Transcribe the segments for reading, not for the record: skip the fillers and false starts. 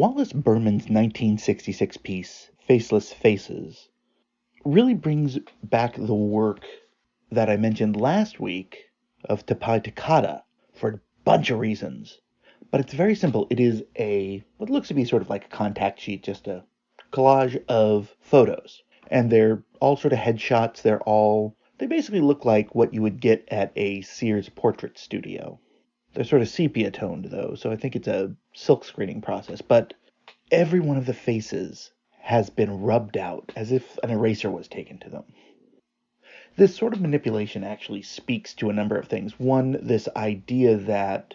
Wallace Berman's 1966 piece, Faceless Faces, really brings back the work that I mentioned last week of Tapai Takata for a bunch of reasons. But it's very simple. It is what looks to be sort of like a contact sheet, just a collage of photos. And they're all sort of headshots. They basically look like what you would get at a Sears portrait studio. They're sort of sepia toned though, so I think it's a silk screening process. But every one of the faces has been rubbed out as if an eraser was taken to them. This sort of manipulation actually speaks to a number of things. One, this idea that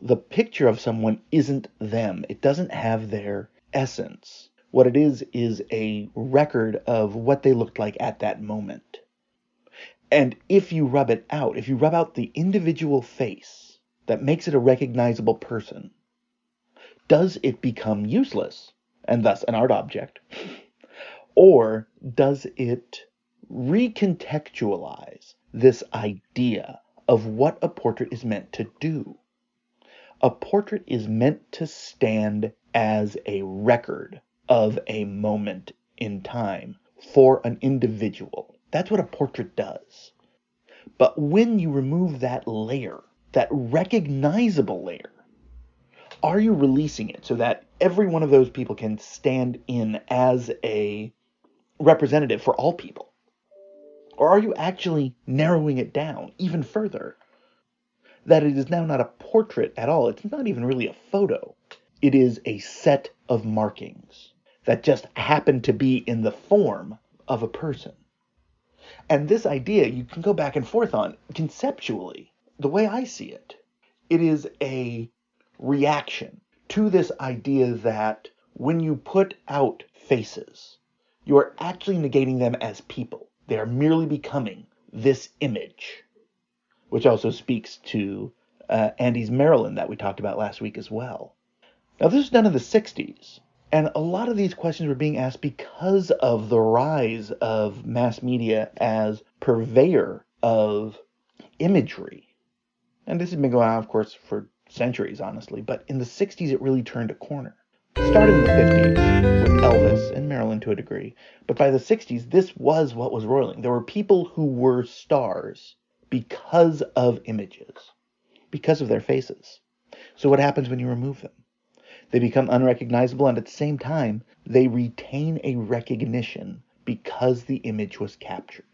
the picture of someone isn't them. It doesn't have their essence. What it is a record of what they looked like at that moment. And if you rub it out, if you rub out the individual face that makes it a recognizable person, does it become useless and thus an art object? Or does it recontextualize this idea of what a portrait is meant to do? A portrait is meant to stand as a record of a moment in time for an individual. That's what a portrait does. But when you remove that layer, that recognizable layer, are you releasing it so that every one of those people can stand in as a representative for all people? Or are you actually narrowing it down even further? That it is now not a portrait at all. It's not even really a photo. It is a set of markings that just happen to be in the form of a person. And this idea you can go back and forth on conceptually. The way I see it, it is a reaction to this idea that when you put out faces, you are actually negating them as people. They are merely becoming this image, which also speaks to Andy's Maryland that we talked about last week as well. Now, this was done in the 60s, and a lot of these questions were being asked because of the rise of mass media as purveyor of imagery. And this has been going on, of course, for centuries, honestly, but in the 60s it really turned a corner. It started in the 50s with Elvis and Marilyn to a degree, but by the 60s this was what was roiling. There were people who were stars because of images, because of their faces. So what happens when you remove them? They become unrecognizable, and at the same time, they retain a recognition because the image was captured.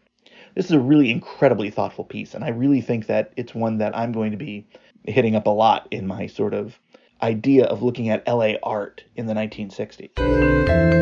This is a really incredibly thoughtful piece, and I really think that it's one that I'm going to be hitting up a lot in my sort of idea of looking at LA art in the 1960s.